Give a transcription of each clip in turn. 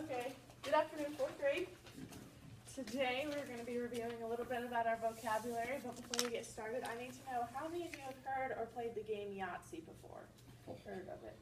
Okay, good afternoon, fourth grade. Today we're going to be reviewing a little bit about our vocabulary, but before we get started, I need to know how many of you have heard or played the game Yahtzee before? Heard of it?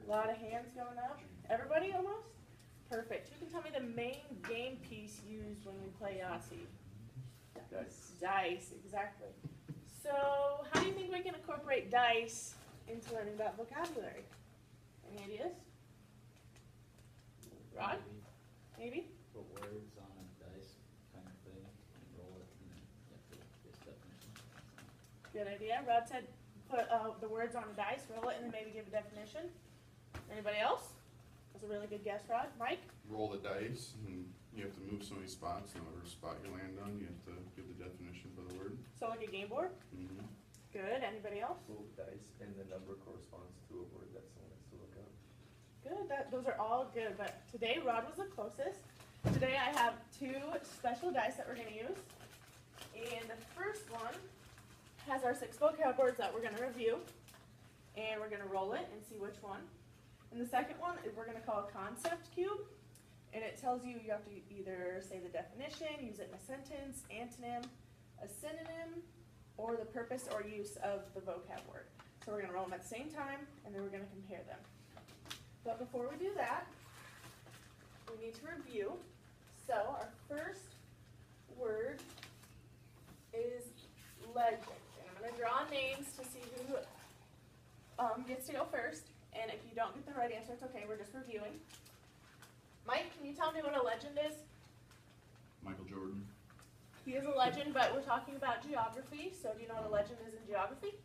A lot of hands going up. Everybody almost? Perfect. Who can tell me the main game piece used when we play Yahtzee? Dice. Dice, exactly. So, how do you think we can incorporate dice into learning about vocabulary? Any ideas? Rod? Maybe? Put words on a dice kind of thing and roll it and then you have to get definition. Good idea. Rod said put the words on a dice, roll it, and then maybe give a definition. Anybody else? That's a really good guess, Rod. Mike? Roll the dice, and you have to move so many spots, and whatever spot you land on, you have to give the definition for the word. So like a game board? Mm-hmm. Good. Anybody else? Roll the dice, and the number corresponds to a word that someone has to look up. Good. Those are all good, but today Rod was the closest. Today I have two special dice that we're going to use. And the first one has our 6 vocab words that we're going to review. And we're going to roll it and see which one. And the second one is we're going to call a concept cube. And it tells you have to either say the definition, use it in a sentence, antonym, a synonym, or the purpose or use of the vocab word. So we're going to roll them at the same time, and then we're going to compare them. But before we do that, we need to review. So our first word is legend. And I'm going to draw names to see who gets to go first. And if you don't get the right answer, it's okay. We're just reviewing. Mike, can you tell me what a legend is? Michael Jordan. He is a legend, but we're talking about geography. So do you know what a legend is in geography?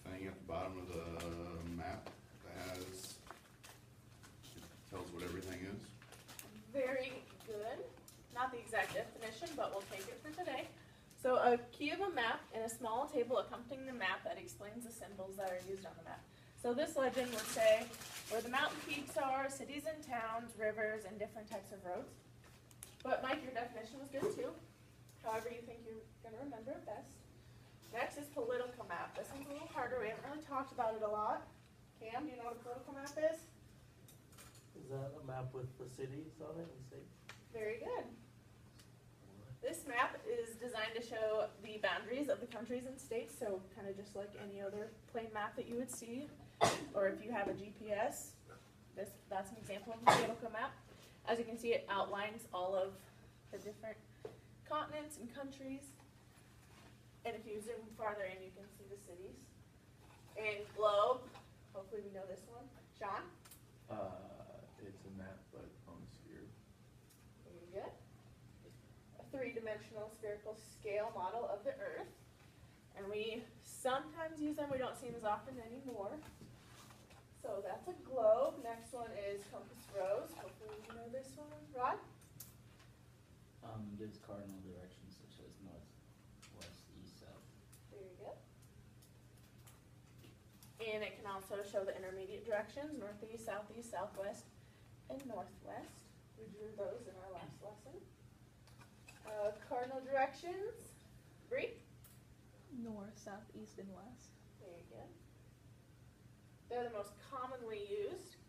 Thing at the bottom of the map that has, it tells what everything is. Very good. Not the exact definition, but we'll take it for today. So a key of a map and a small table accompanying the map that explains the symbols that are used on the map. So this legend would say where the mountain peaks are, cities and towns, rivers, and different types of roads. But Mike, your definition was good too. However you think you're going to remember it best. Next is political map. This one's a little harder. We haven't really talked about it a lot. Cam, do you know what a political map is? Is that a map with the cities on it and states? Very good. This map is designed to show the boundaries of the countries and states, so kind of just like any other plain map that you would see. Or if you have a GPS, that's an example of a political map. As you can see, it outlines all of the different continents and countries. And if you zoom farther in, you can see the cities. And globe, hopefully we know this one. Sean? It's a map, but on a sphere. Very good. A 3-dimensional spherical scale model of the Earth. And we sometimes use them, we don't see them as often anymore. So that's a globe. Next one is compass rose. Hopefully you know this one. Rod? Gives cardinal directions such as north, west, east, south. Very good. And it can also show the intermediate directions, northeast, southeast, southwest, and northwest. We drew those in our last lesson. Cardinal directions. Bree? North, south, east, and west. Very good. They're the most commonly used.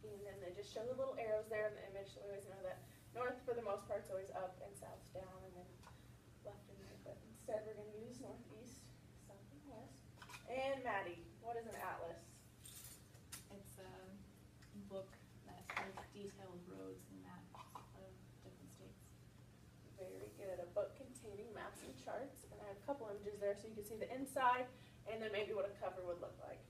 And then they just show the little arrows there in the image, so we always know that north for the most part is always up and south's down, and then left and right. But instead we're going to use northeast, south, and west. And Maddie, what is an atlas? It's a book that has detailed roads and maps of different states. Very good. A book containing maps and charts. And I have a couple images there so you can see the inside and then maybe what a cover would look like.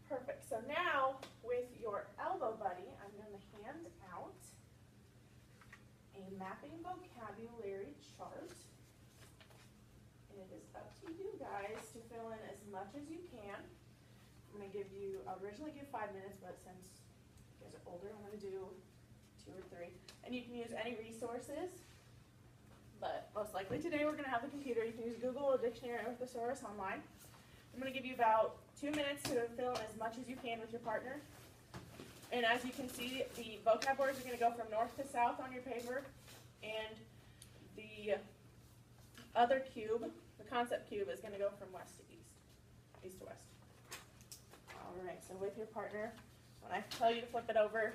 Perfect. So now with your elbow buddy, I'm going to hand out a mapping vocabulary chart. And it is up to you guys to fill in as much as you can. I'm going to give you, I originally give 5 minutes, but since you guys are older, I'm going to do 2 or 3. And you can use any resources. But most likely today we're going to have the computer. You can use Google, a dictionary, or thesaurus online. I'm going to give you about 2 minutes to fill in as much as you can with your partner. And as you can see, the vocab words are going to go from north to south on your paper. And the other cube, the concept cube, is going to go from west to east, east to west. So with your partner, when I tell you to flip it over,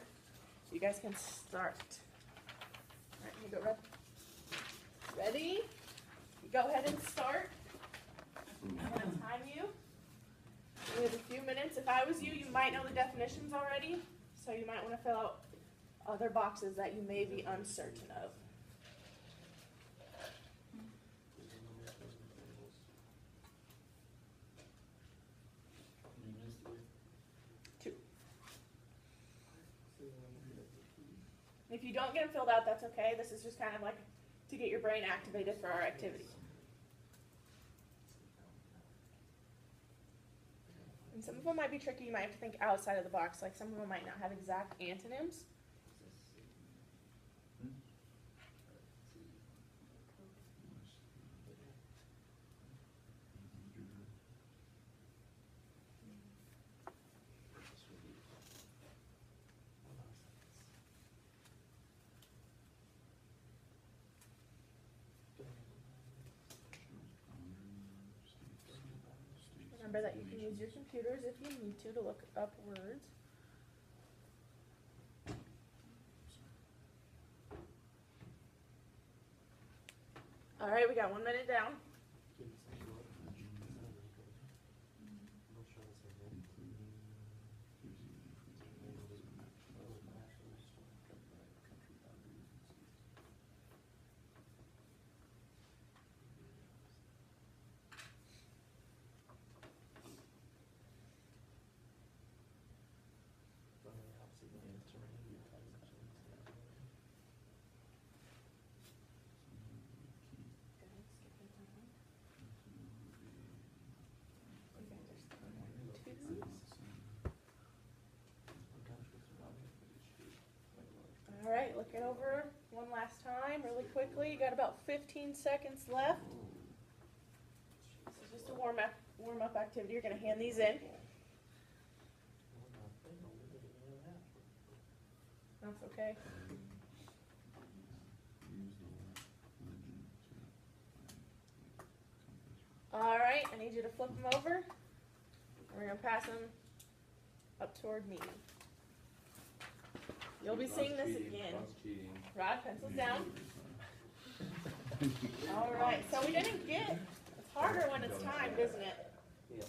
you guys can start. Alright, you go, Red. Ready? You go ahead and start. I'm gonna time you. We have a few minutes. If I was you, you might know the definitions already, so you might want to fill out other boxes that you may be uncertain of. How many minutes do we have? 2. If you don't get them filled out, that's okay. This is just kind of like to get your brain activated for our activity. And some of them might be tricky. You might have to think outside of the box. Like some of them might not have exact antonyms. Remember that you can use your computers if you need to look up words. All right, we got 1 minute down. All right, look it over one last time really quickly. You got about 15 seconds left. This is just a warm up activity. You're going to hand these in. That's okay. All right, I need you to flip them over. We're going to pass them up toward me. You'll be seeing this again. Rod, pencils down. All right, so we didn't get, it's harder when it's timed, isn't it? Yeah.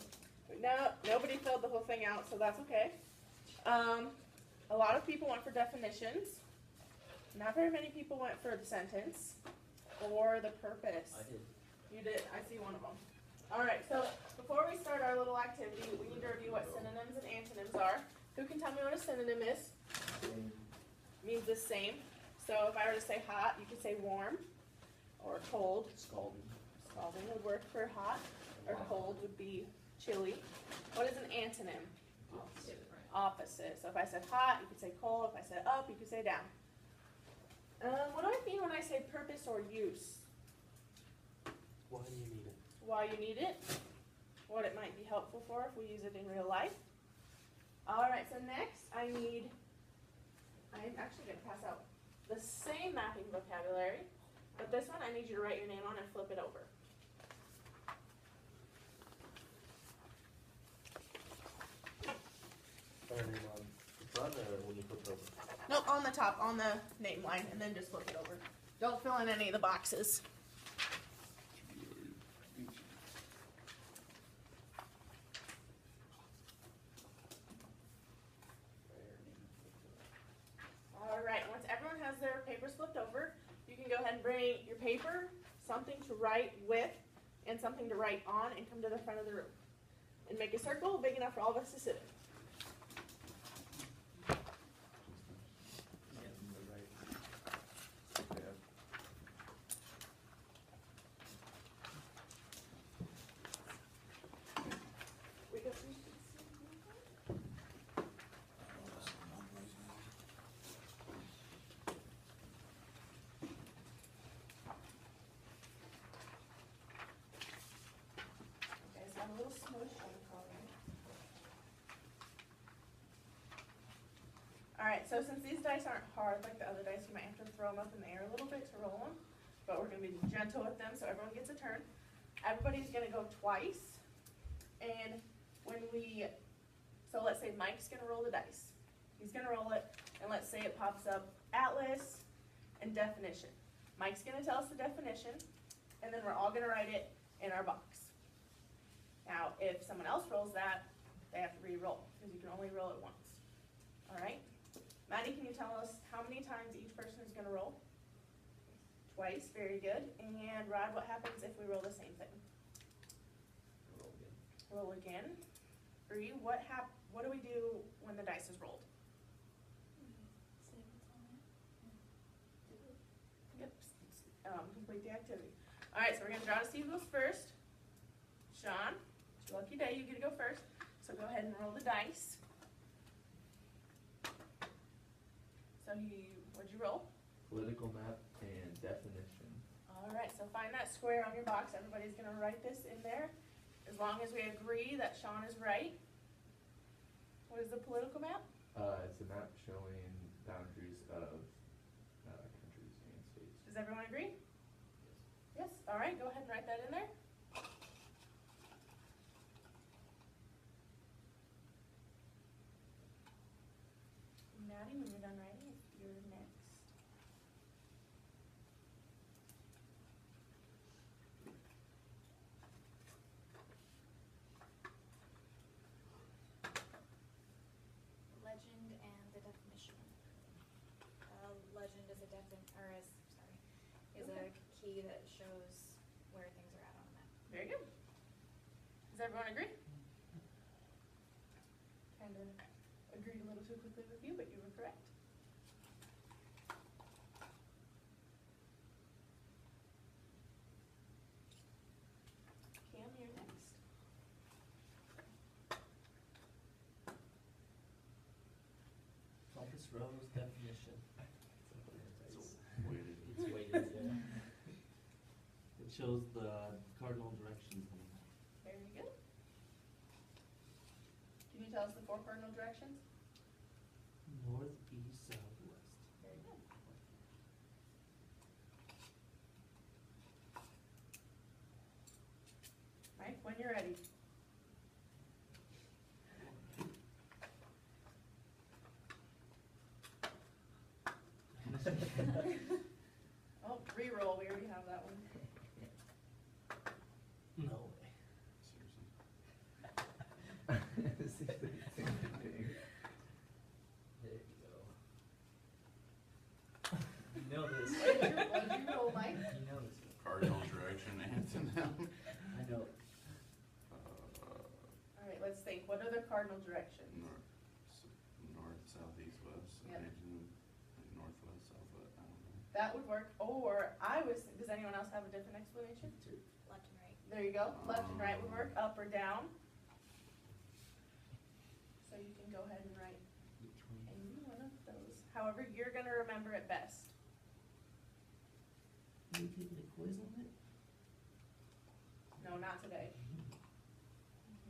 No, nobody filled the whole thing out, so that's okay. A lot of people went for definitions. Not very many people went for the sentence or the purpose. I did. You did, I see one of them. All right, so before we start our little activity, we need to review what synonyms and antonyms are. Who can tell me what a synonym is? Means the same. So if I were to say hot, you could say warm or cold. Scalding. Scalding would work for hot, or cold would be chilly. What is an antonym? Different. Opposite. So if I said hot, you could say cold. If I said up, you could say down. What do I mean when I say purpose or use? Why do you need it? Why you need it? What it might be helpful for if we use it in real life. Alright, so next I'm actually going to pass out the same mapping vocabulary, but this one I need you to write your name on and flip it over. Or name on the front or when you flip it over? Nope, on the top, on the name line, and then just flip it over. Don't fill in any of the boxes. Alright, once everyone has their papers flipped over, you can go ahead and bring your paper, something to write with, and something to write on, and come to the front of the room. And make a circle big enough for all of us to sit in. We got some. Okay, so I'm a little smushed on the color. Alright, so since these dice aren't hard like the other dice, you might have to throw them up in the air a little bit to roll them. But we're going to be gentle with them so everyone gets a turn. Everybody's going to go twice. And when we So let's say Mike's gonna roll the dice. He's gonna roll it, and let's say it pops up atlas and definition. Mike's gonna tell us the definition, and then we're all gonna write it in our box. Now, if someone else rolls that, they have to re-roll, because you can only roll it once. Alright? Maddie, can you tell us how many times each person is gonna roll? Twice, very good. And Rod, what happens if we roll the same thing? Roll again. Roll again. Bree, what do we do when the dice is rolled? Say what's on it. Yep, complete the activity. Alright, so we're gonna draw to see who goes first. Sean, it's your lucky day, you get to go first. So go ahead and roll the dice. So what'd you roll? Political map and definition. Alright, so find that square on your box. Everybody's gonna write this in there. As long as we agree that Sean is right. What is the political map? It's a map showing boundaries of countries and states. Does everyone agree? Yes. Yes, alright, go ahead and write that in there. Maddie, when you're done writing, you're next. Legend and the definition. Legend is a is a key that shows where things are at on a map. Very good. Does everyone agree? Kinda agreed a little too quickly with you, but you were correct. Cam, you're next. Compass rose definition. It's Weighted. it's weighted, yeah. It shows the cardinal directions on the map. Very good. Can you tell us the 4 cardinal directions? North, east, south, west. Very good. Mike, when you're ready. Oh, re-roll, we already have that one. No way. Seriously. There you go. You know this. What did you roll, Mike? You know this. Cardinal direction, antonym. I know. Alright, let's think, what are the cardinal directions? North, south, east, west, Yep. antonym, like northwest, southwest, I don't know. That would work, or does anyone else have a different explanation? Left and right. There you go, left and right would work, up or down. So you can go ahead and write Between. any one of those, however you're gonna remember it best. Are you taking a quiz on it? No, not today.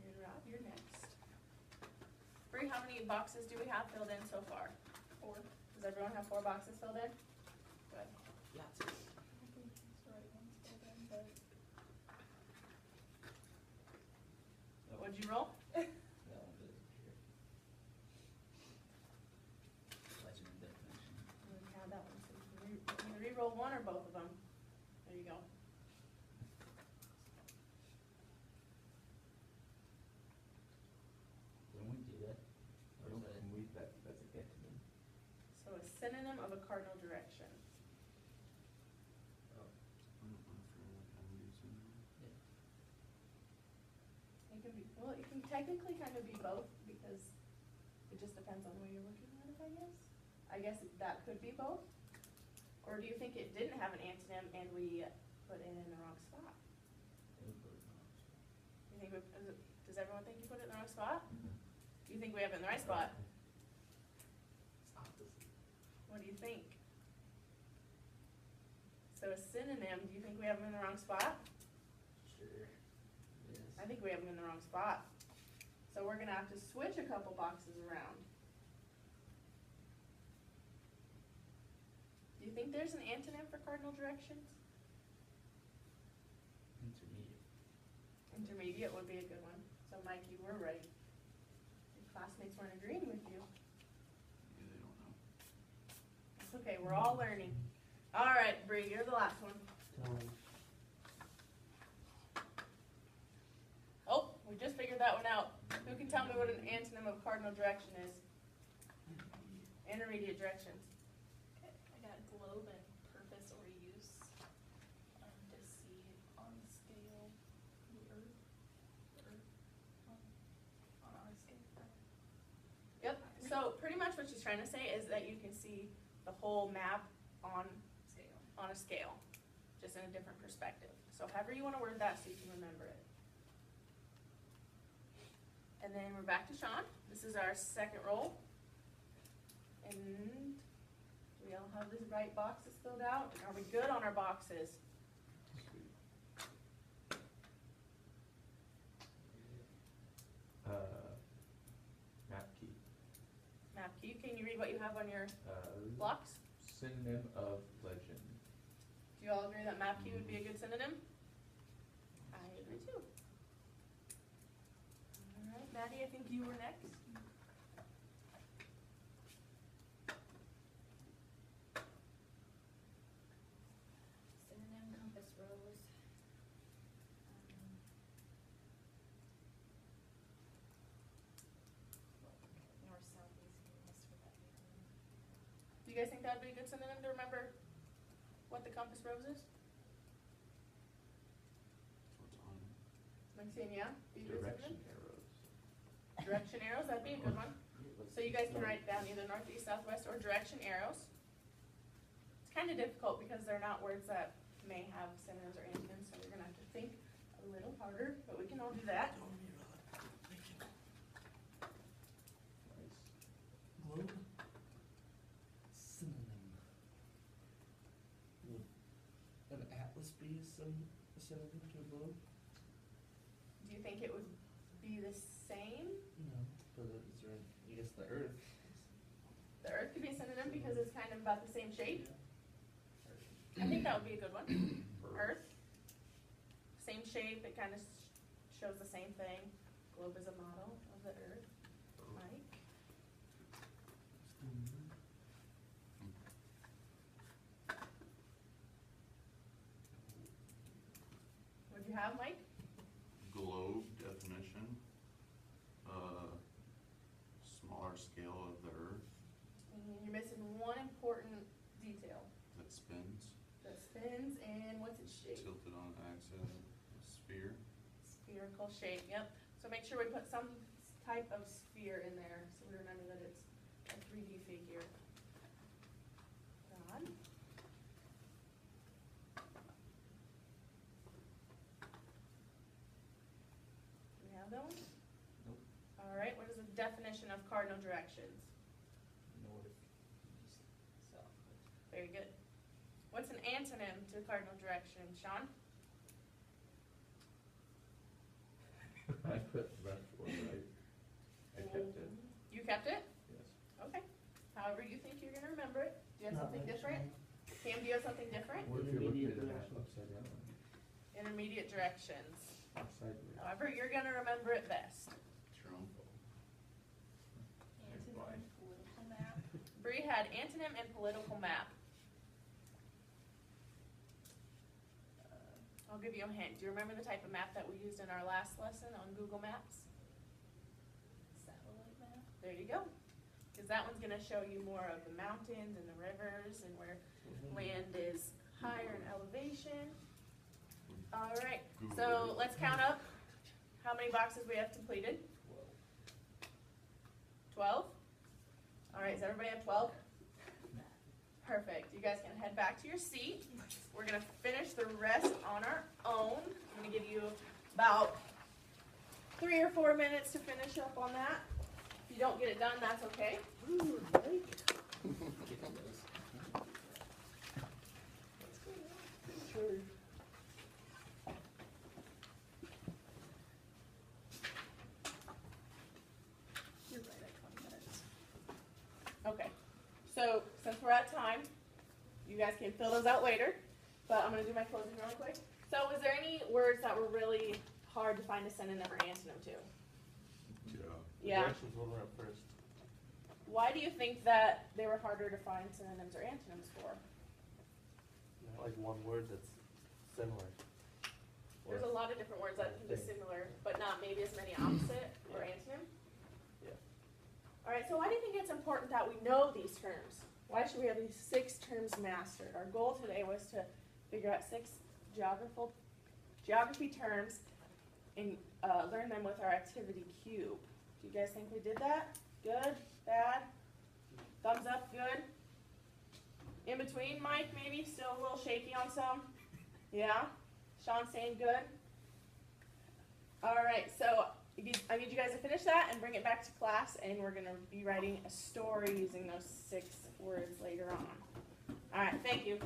Here, Rob, you're next. Bree, how many boxes do we have filled in so far? 4. Does everyone have 4 boxes filled in? Good. Lots of. What'd you roll? That one goes here. Legend and definition. We have that one, so you can re-roll one or both of them. There you go. Didn't we do that? Or is that it? That's an antonym. So a synonym of a cardinal direction. Oh, I don't know if you're like, how do you say that? yeah. It can be, well, it can technically kind of be both, because it just depends on the way you're looking at it, I guess. I guess that could be both. Or do you think it didn't have an antonym and we put it in the wrong spot? They would put it on. You think, does everyone think you put it in the wrong spot? Do you think we have it in the right spot? It's opposite. What do you think? So a synonym, do you think we have them in the wrong spot? Sure. Yes. I think we have them in the wrong spot. So we're gonna have to switch a couple boxes around. Do you think there's an antonym for cardinal directions? Intermediate. Intermediate would be a good one. So Mike, you were right. Your classmate classmates weren't agreeing with you. Yeah, they don't know. It's okay, we're all learning. Alright, Bree, you're the last one. Oh, we just figured that one out. Who can tell me what an antonym of cardinal direction is? Intermediate directions. Okay, I got globe and purpose or use. To see on the scale, the earth, on our scale. Yep, so pretty much what she's trying to say is that you can see the whole map on a scale, just in a different perspective. So however you wanna word that so you can remember it. And then we're back to Sean. This is our second roll. And do we all have the right boxes filled out? Are we good on our boxes? Sweet. Map key. Map key, can you read what you have on your blocks? Synonym of legend. Do you all agree that map key would be a good synonym? I agree too. Alright, Maddie, I think you were next. Synonym compass rose. North, south, east, and west for that reason. Do you guys think that would be a good synonym to remember what the compass rose is? That's what's on. Maxine, yeah? Be a good Direction synonym? arrows. Direction arrows, that'd be a good one. So you guys can write down either northeast, southwest, or direction arrows. It's kind of difficult because they're not words that may have synonyms or antonyms, so you're gonna have to think a little harder, but we can all do that. Nice. Globe? Synonym. Would an atlas be a synonym to a globe? Do you think it would be the same? No, but is there, I guess the earth. The earth could be a synonym because it's kind of about the same shape. I think that would be a good one. Earth, same shape, it kind of shows the same thing. Globe is a model of the earth. Mike? What'd you have, Mike? Globe definition, smaller scale of the earth You're missing one important detail. that spins, That spins and what's its shape? tilted on axis, a sphere. Spherical shape, yep. So make sure we put some type of sphere in there, so we remember that it's a 3D figure. Don? Do we have that one? Nope. All right, what is the definition of cardinal directions? North, east, south. Very good. What's an antonym to cardinal direction, Sean? I put left or right. I kept it, You kept it? yes. Okay. However you think you're gonna remember it. Do you have something different? Cam, do you have something different? What if you looked Intermediate at a map directions. upside down, Intermediate directions. or sideways? However you're gonna remember it best. True. Antonym, political map. Bree had antonym and political map. I'll give you a hint. Do you remember the type of map that we used in our last lesson on Google Maps? Satellite map. There you go. Because that one's gonna show you more of the mountains and the rivers and where land is higher in elevation. All right, so let's count up how many boxes we have completed. 12? All right, does everybody have 12? Perfect. You guys can head back to your seat. We're gonna finish the rest on our own. I'm gonna give you about 3 or 4 minutes to finish up on that. If you don't get it done, that's okay. You're right at 20 minutes. Okay, so since we're at time, you guys can fill those out later, but I'm gonna do my closing real quick. So was there any words that were really hard to find a synonym or antonym to? Yeah. Yeah. directions one were at first. Why do you think that they were harder to find synonyms or antonyms for? Not like one word that's similar. There's a lot of different words that can be similar, but not maybe as many opposite or antonym. Yeah. All right, so why do you think it's important that we know these terms? Why should we have these 6 terms mastered? Our goal today was to figure out 6 geography terms and learn them with our activity cube. Do you guys think we did that? Good? Bad? Thumbs up? Good? In between, Mike, maybe? Still a little shaky on some? Yeah? Sean saying good? Alright, so I need you guys to finish that and bring it back to class, and we're going to be writing a story using those 6 words later on. Alright, thank you.